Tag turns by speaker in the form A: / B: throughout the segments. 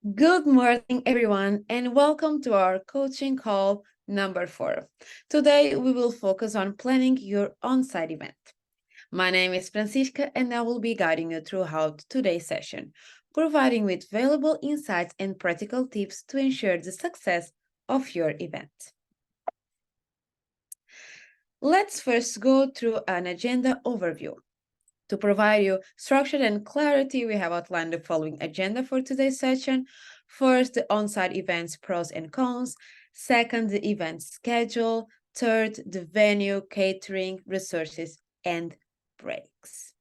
A: Good morning, everyone, and welcome to our coaching call number 4. Today, we will focus on planning your on-site event. My name is Francisca, and I will be guiding you throughout today's session, providing with valuable insights and practical tips to ensure the success of your event. Let's first go through an agenda overview. To provide you structure and clarity, we have outlined the following agenda for today's session. First, the on-site events pros and cons. Second, the event schedule. Third, the venue, catering, resources, and breaks.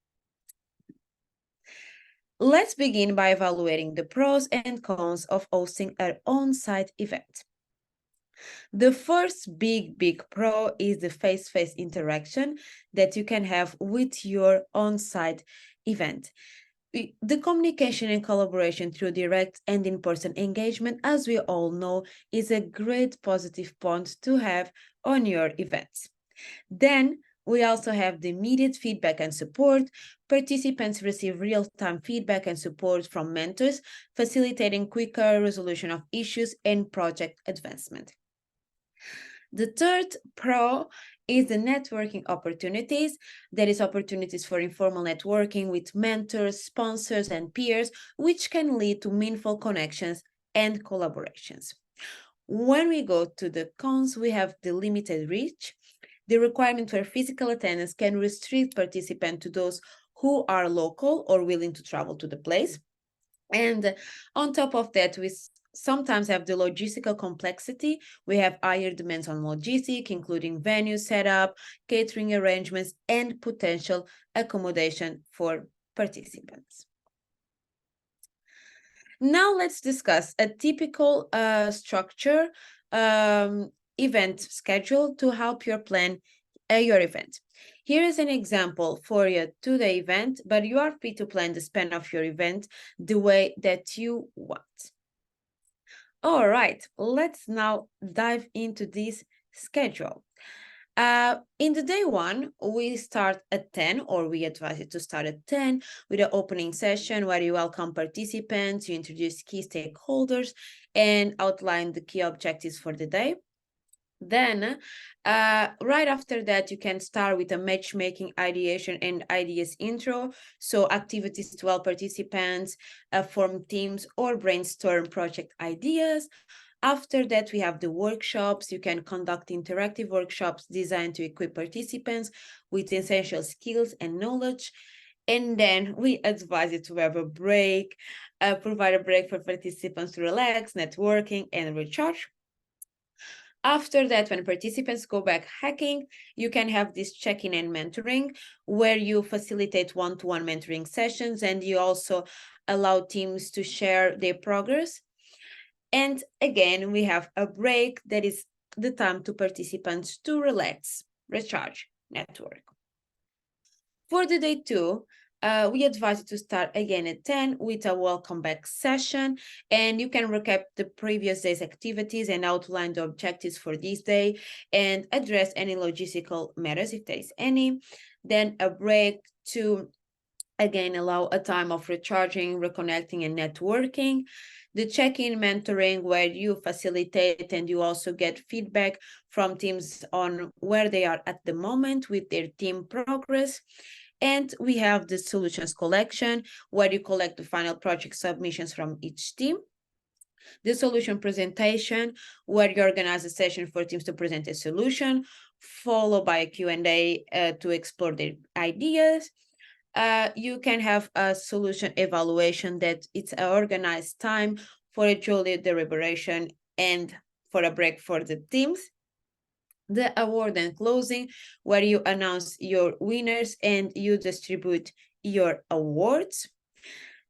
A: Let's begin by evaluating the pros and cons of hosting an on-site event. The first big pro is the face-to-face interaction that you can have with your on-site event. The communication and collaboration through direct and in-person engagement, as we all know, is a great positive point to have on your events. Then we also have the immediate feedback and support. Participants receive real-time feedback and support from mentors, facilitating quicker resolution of issues and project advancement. The third pro is the networking opportunities. There is opportunities for informal networking with mentors, sponsors, and peers, which can lead to meaningful connections and collaborations. When we go to the cons, we have the limited reach. The requirement for physical attendance can restrict participants to those who are local or willing to travel to the place. And on top of that, we sometimes have the logistical complexity. We have higher demands on logistics, including venue setup, catering arrangements, and potential accommodation for participants. Now let's discuss a typical structure event schedule to help you plan your event. Here is an example for your 2-day event, but you are free to plan the span of your event the way that you want. All right, let's now dive into this schedule. In the day 1, we start at 10, or we advise you to start at 10 with an opening session where you welcome participants, you introduce key stakeholders, and outline the key objectives for the day. Then, right after that, you can start with a matchmaking, ideation, and ideas intro. So activities to help participants form teams or brainstorm project ideas. After that, we have the workshops. You can conduct interactive workshops designed to equip participants with essential skills and knowledge. And then we advise you to have a break, provide a break for participants to relax, networking, and recharge. After that, when participants go back hacking, you can have this check-in and mentoring where you facilitate one-to-one mentoring sessions, and you also allow teams to share their progress. And again, we have a break that is the time to participants to relax, recharge, network. For the day 2, we advise you to start again at 10 with a welcome back session, and you can recap the previous day's activities and outline the objectives for this day and address any logistical matters if there is any. Then a break to again allow a time of recharging, reconnecting, and networking. The check-in mentoring where you facilitate and you also get feedback from teams on where they are at the moment with their team progress. And we have the solutions collection where you collect the final project submissions from each team. The solution presentation where you organize a session for teams to present a solution, followed by a Q&A to explore their ideas. You can have a solution evaluation that it's an organized time for a jolly deliberation and for a break for the teams. The award and closing, where you announce your winners and you distribute your awards.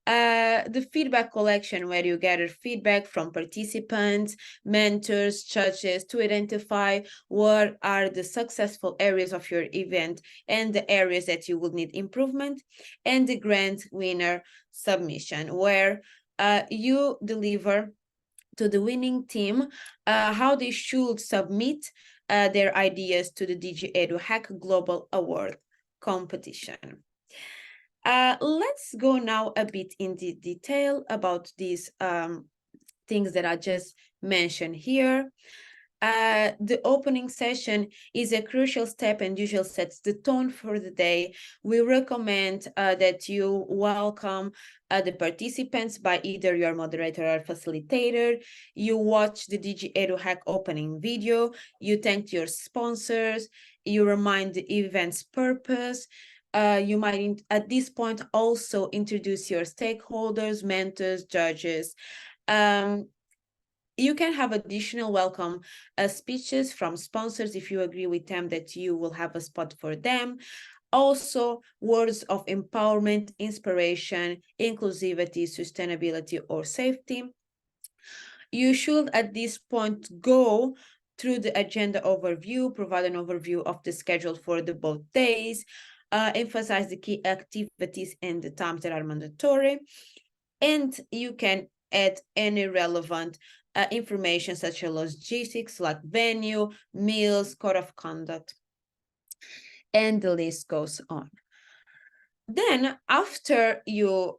A: The feedback collection, where you gather feedback from participants, mentors, judges to identify what are the successful areas of your event and the areas that you will need improvement. And the grand winner submission, where you deliver to the winning team how they should submit their ideas to the DigiEdu Hack Global Award competition. Let's go now a bit into detail about this things that I just mentioned here. The opening session is a crucial step and usually sets the tone for the day. We recommend that you welcome the participants by either your moderator or facilitator. You watch the DigiEduHack opening video, you thank your sponsors, you remind the event's purpose. You might, at this point, also introduce your stakeholders, mentors, judges. You can have additional welcome speeches from sponsors if you agree with them that you will have a spot for them. Also, words of empowerment, inspiration, inclusivity, sustainability, or safety. You should, at this point, go through the agenda overview, provide an overview of the schedule for the both days, emphasize the key activities and the times that are mandatory, and you can add any relevant information such as logistics like venue, meals, code of conduct, and the list goes on. Then after you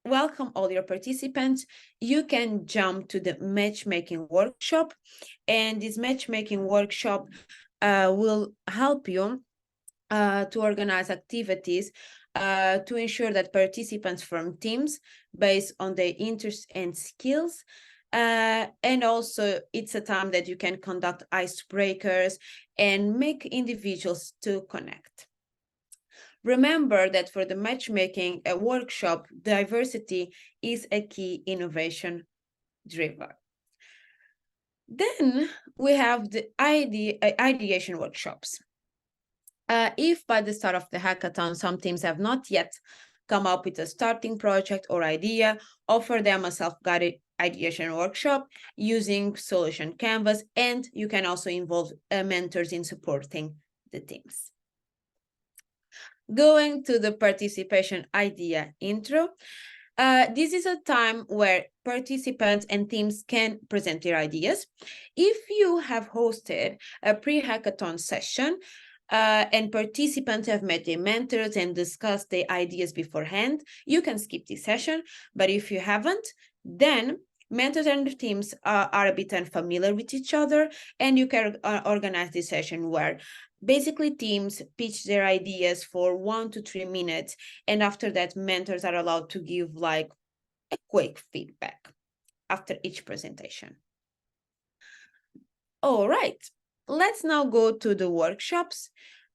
A: welcome all your participants, you can jump to the matchmaking workshop, and this matchmaking workshop will help you to organize activities to ensure that participants form teams based on their interests and skills. And also, it's a time that you can conduct icebreakers and make individuals to connect. Remember that for the matchmaking workshop, diversity is a key innovation driver. Then we have the ideation workshops. If by the start of the hackathon, some teams have not yet come up with a starting project or idea, offer them a self-guided ideation workshop using Solution Canvas, and you can also involve mentors in supporting the teams. Going to the participation idea intro. This is a time where participants and teams can present their ideas. If you have hosted a pre-hackathon session, and participants have met their mentors and discussed their ideas beforehand, you can skip this session. But if you haven't, then mentors and the teams are a bit unfamiliar with each other, and you can organize this session where basically teams pitch their ideas for 1 to 3 minutes, and after that, mentors are allowed to give like a quick feedback after each presentation. All right. Let's now go to the workshops.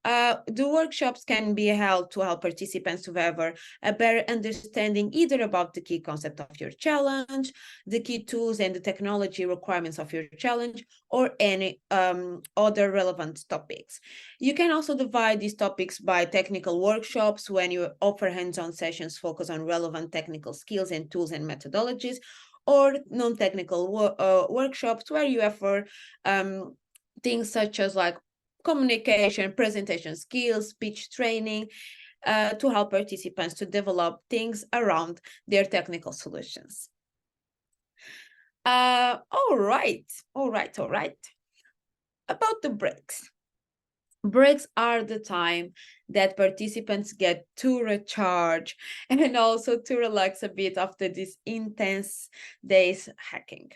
A: The workshops can be held to help participants to have a better understanding either about the key concept of your challenge, the key tools and the technology requirements of your challenge, or any other relevant topics. You can also divide these topics by technical workshops when you offer hands-on sessions focused on relevant technical skills and tools and methodologies, or non-technical workshops where you offer things such as like communication, presentation skills, speech training, to help participants to develop things around their technical solutions. All right. About the breaks. Breaks are the time that participants get to recharge and also to relax a bit after this intense days hacking.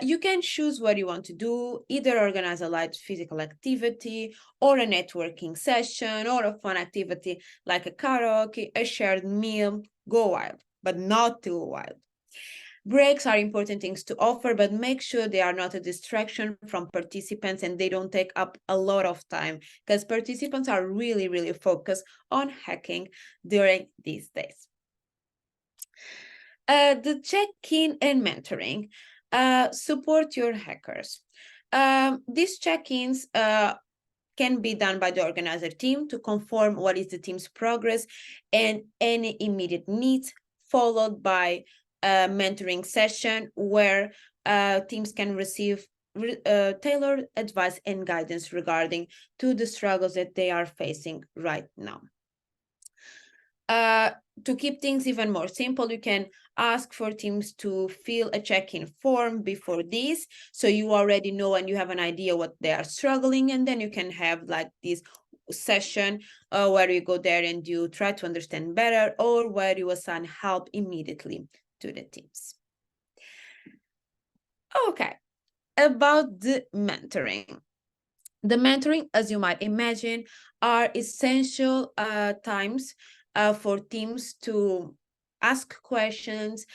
A: You can choose what you want to do, either organize a light physical activity or a networking session or a fun activity like a karaoke, a shared meal. Go wild, but not too wild. Breaks are important things to offer, but make sure they are not a distraction from participants and they don't take up a lot of time, because participants are really, really focused on hacking during these days. The check-in and mentoring. Support your hackers. These check-ins can be done by the organizer team to confirm what is the team's progress and any immediate needs, followed by a mentoring session where teams can receive tailored advice and guidance regarding to the struggles that they are facing right now. To keep things even more simple, you can ask for teams to fill a check-in form before this, so you already know and you have an idea what they are struggling, and then you can have like this session where you go there and you try to understand better, or where you assign help immediately to the teams. Okay, about the mentoring. The mentoring, as you might imagine, are essential times for teams to ask questions,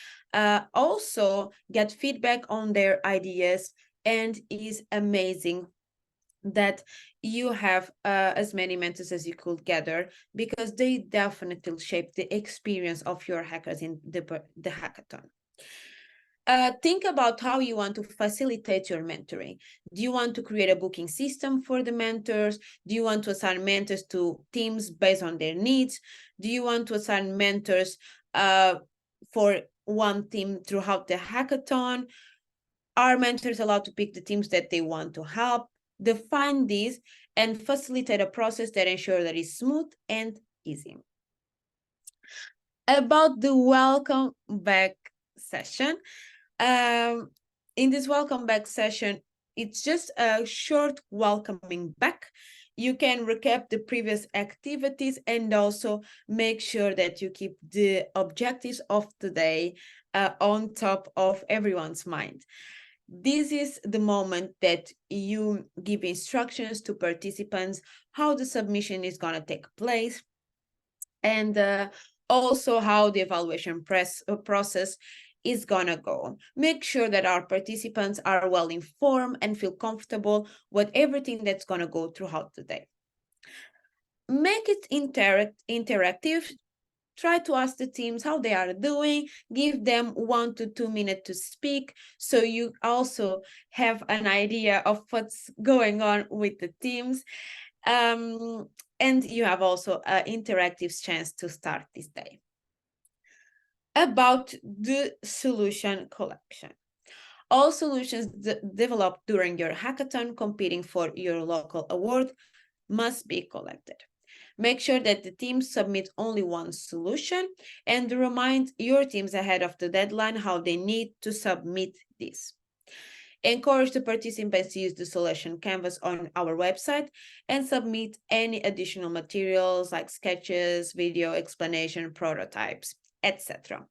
A: also get feedback on their ideas, and is amazing that you have as many mentors as you could gather, because they definitely shape the experience of your hackers in the hackathon. Think about how you want to facilitate your mentoring. Do you want to create a booking system for the mentors? Do you want to assign mentors to teams based on their needs? Do you want to assign mentors for one team throughout the hackathon? Are mentors allowed to pick the teams that they want to help? Define these and facilitate a process that ensures that it's smooth and easy. About the welcome back session. In this welcome back session, it's just a short welcoming back. You can recap the previous activities and also make sure that you keep the objectives of today on top of everyone's mind. This is the moment that you give instructions to participants how the submission is going to take place, and also how the evaluation process is gonna go. Make sure that our participants are well informed and feel comfortable with everything that's gonna go throughout the day. Make it interactive. Try to ask the teams how they are doing. Give them 1 to 2 minutes to speak, so you also have an idea of what's going on with the teams. And you have also an interactive chance to start this day. About the solution collection. All solutions developed during your hackathon competing for your local award must be collected. Make sure that the teams submit only one solution, and remind your teams ahead of the deadline how they need to submit this. Encourage the participants to use the solution canvas on our website and submit any additional materials like sketches, video explanation, prototypes, etc.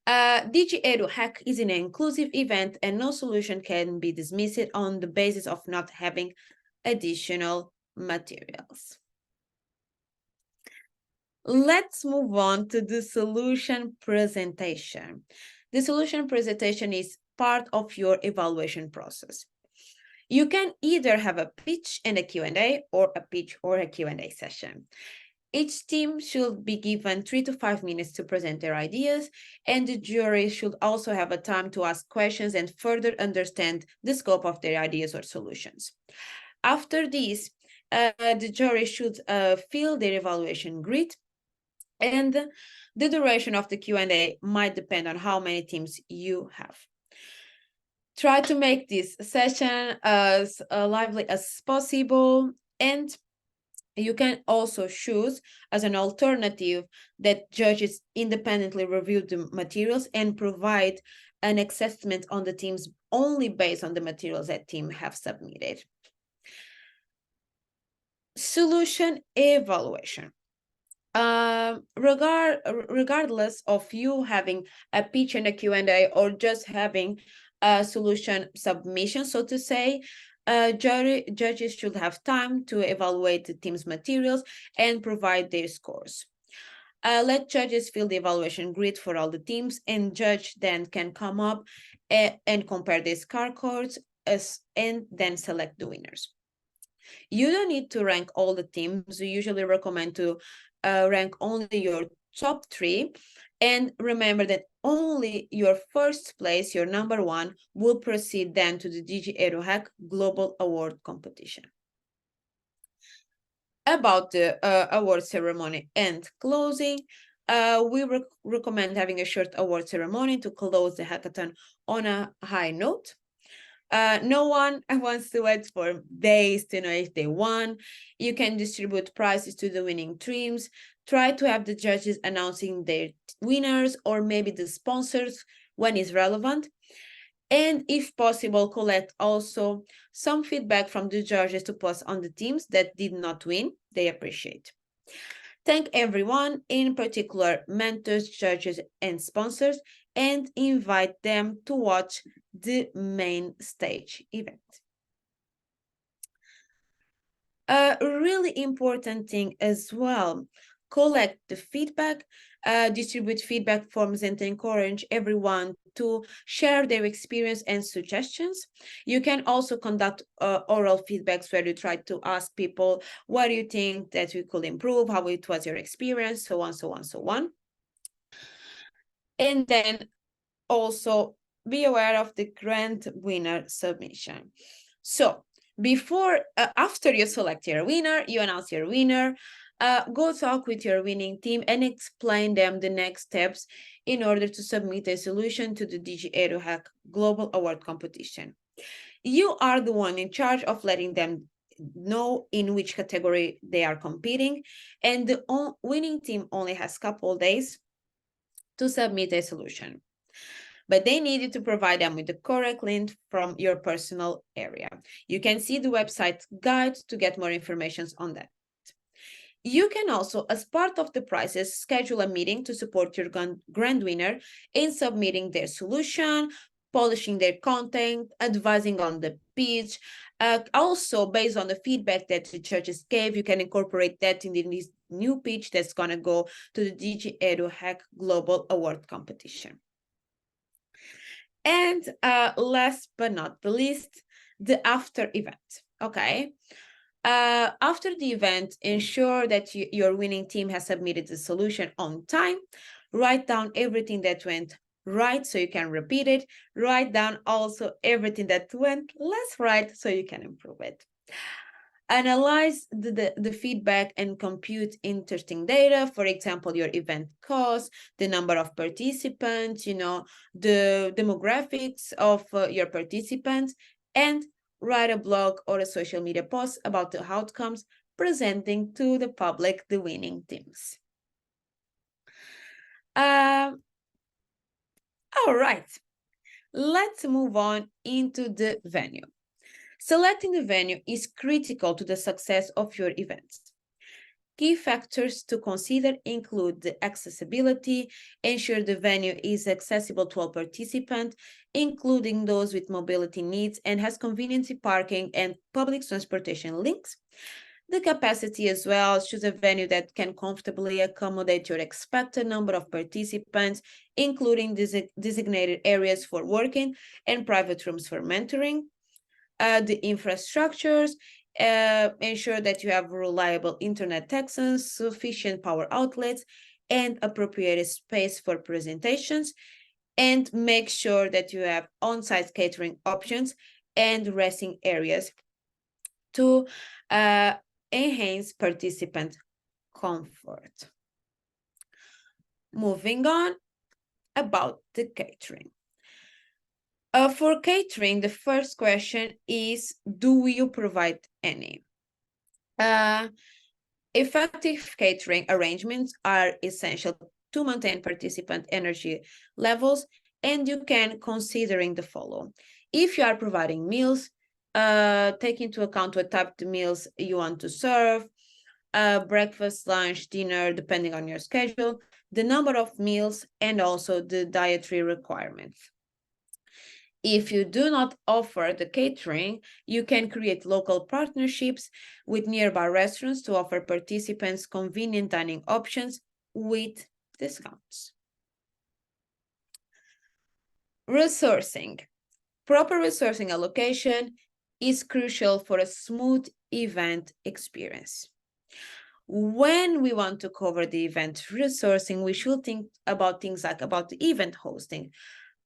A: DigiEdu Hack is an inclusive event, and no solution can be dismissed on the basis of not having additional materials. Let's move on to the solution presentation. The solution presentation is part of your evaluation process. You can either have a pitch and a Q&A, or a pitch or a Q&A session. Each team should be given 3 to 5 minutes to present their ideas, and the jury should also have a time to ask questions and further understand the scope of their ideas or solutions. After this, the jury should fill their evaluation grid, and the duration of the Q&A might depend on how many teams you have. Try to make this session as lively as possible, and you can also choose as an alternative that judges independently review the materials and provide an assessment on the teams only based on the materials that team have submitted. Solution evaluation. Regardless of you having a pitch and a Q&A, or just having a solution submission, so to say, judges should have time to evaluate the team's materials and provide their scores. Let judges fill the evaluation grid for all the teams, and judge then can come up and compare the scorecards and then select the winners. You don't need to rank all the teams. We usually recommend to rank only your top 3, and remember that only your first place, your number 1, will proceed then to the DigiEdu Hack Global Award competition. About the award ceremony and closing, we recommend having a short award ceremony to close the hackathon on a high note. No one wants to wait for days to know if they won. You can distribute prizes to the winning teams. Try to have the judges announcing their winners, or maybe the sponsors when it's relevant. And if possible, collect also some feedback from the judges to pass on the teams that did not win. They appreciate. Thank everyone, in particular mentors, judges, and sponsors, and invite them to watch the main stage event. A really important thing as well, collect the feedback, distribute feedback forms, and encourage everyone to share their experience and suggestions. You can also conduct oral feedbacks where you try to ask people, what do you think that we could improve, how it was your experience, so on, so on, so on. And then also be aware of the grant winner submission. So after you select your winner, you announce your winner, go talk with your winning team and explain them the next steps in order to submit a solution to the DigiEduHack Global Award competition. You are the one in charge of letting them know in which category they are competing, and the winning team only has a couple days to submit a solution, but they needed to provide them with the correct link from your personal area. You can see the website guide to get more information on that. You can also, as part of the process, schedule a meeting to support your grand winner in submitting their solution, polishing their content, advising on the pitch. Also, based on the feedback that the judges gave, you can incorporate that in this new pitch that's going to go to the DigiEduHack Global Award competition. And last but not the least, the after event, okay? After the event, ensure that your winning team has submitted the solution on time. Write down everything that went right so you can repeat it. Write down also everything that went less right so you can improve it. Analyze the feedback and compute interesting data. For example, your event cost, the number of participants, the demographics of your participants, and write a blog or a social media post about the outcomes, presenting to the public the winning teams. All right, let's move on into the venue. Selecting the venue is critical to the success of your events. Key factors to consider include the accessibility, ensure the venue is accessible to all participants, including those with mobility needs, and has convenient parking and public transportation links. The capacity as well, choose a venue that can comfortably accommodate your expected number of participants, including designated areas for working and private rooms for mentoring. The infrastructures, ensure that you have reliable internet access, sufficient power outlets, and appropriate space for presentations, and make sure that you have on-site catering options and resting areas to enhance participant comfort. Moving on about the catering. For catering, the first question is, do you provide any? Effective catering arrangements are essential to maintain participant energy levels, and you can considering the following. If you are providing meals, take into account what type of meals you want to serve, breakfast, lunch, dinner, depending on your schedule, the number of meals, and also the dietary requirements. If you do not offer the catering, you can create local partnerships with nearby restaurants to offer participants convenient dining options with discounts. Resourcing. Proper resourcing allocation is crucial for a smooth event experience. When we want to cover the event resourcing, we should think about things like about the event hosting,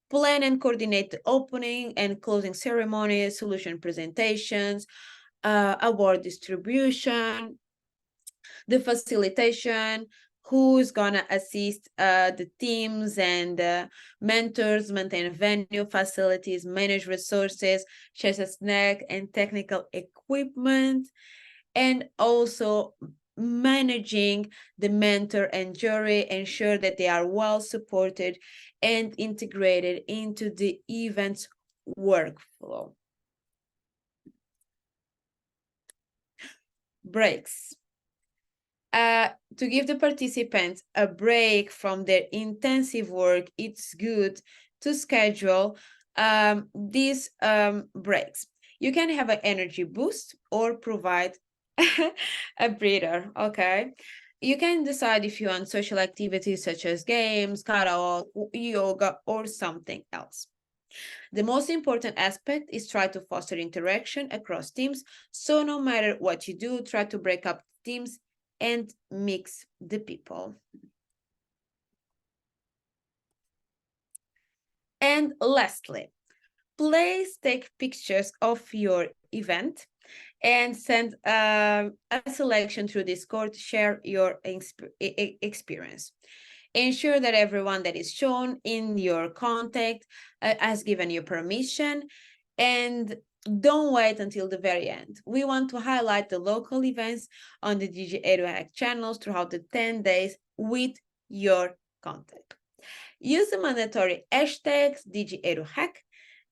A: plan and coordinate the opening and closing ceremonies, solution presentations, award distribution, the facilitation, who's gonna assist the teams and mentors, maintain venue facilities, manage resources, such as snack and technical equipment, and also managing the mentor and jury, ensure that they are well supported and integrated into the event's workflow. Breaks. To give the participants a break from their intensive work, it's good to schedule these breaks. You can have an energy boost or provide a breather, okay? You can decide if you want social activities such as games, karaoke, yoga, or something else. The most important aspect is try to foster interaction across teams. So no matter what you do, try to break up teams and mix the people. And lastly, please take pictures of your event and send a selection through Discord. Share your experience. Ensure that everyone that is shown in your contact has given you permission, and don't wait until the very end. We want to highlight the local events on the DigiEduHack channels throughout the 10 days with your contact. Use the mandatory hashtags DigiEduHack,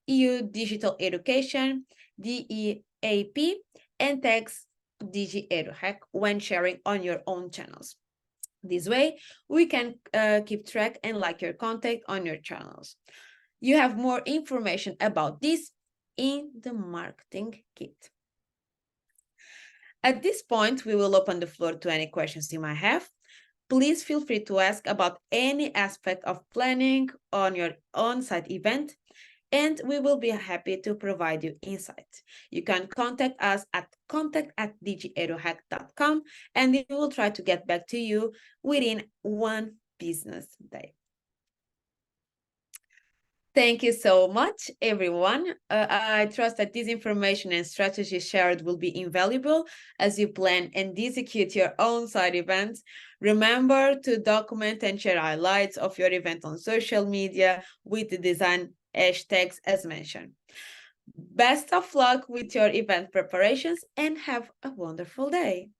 A: EU Digital Education, DEAP, and tags DigiEduHack when sharing on your own channels. This way, we can keep track and like your contact on your channels. You have more information about this in the marketing kit. At this point, we will open the floor to any questions you might have. Please feel free to ask about any aspect of planning on your on-site event, and we will be happy to provide you insight. You can contact us at contact@digieduhack.com, and we will try to get back to you within 1 business day. Thank you so much, everyone. I trust that this information and strategy shared will be invaluable as you plan and execute your own side events. Remember to document and share highlights of your event on social media with the design hashtags as mentioned. Best of luck with your event preparations and have a wonderful day.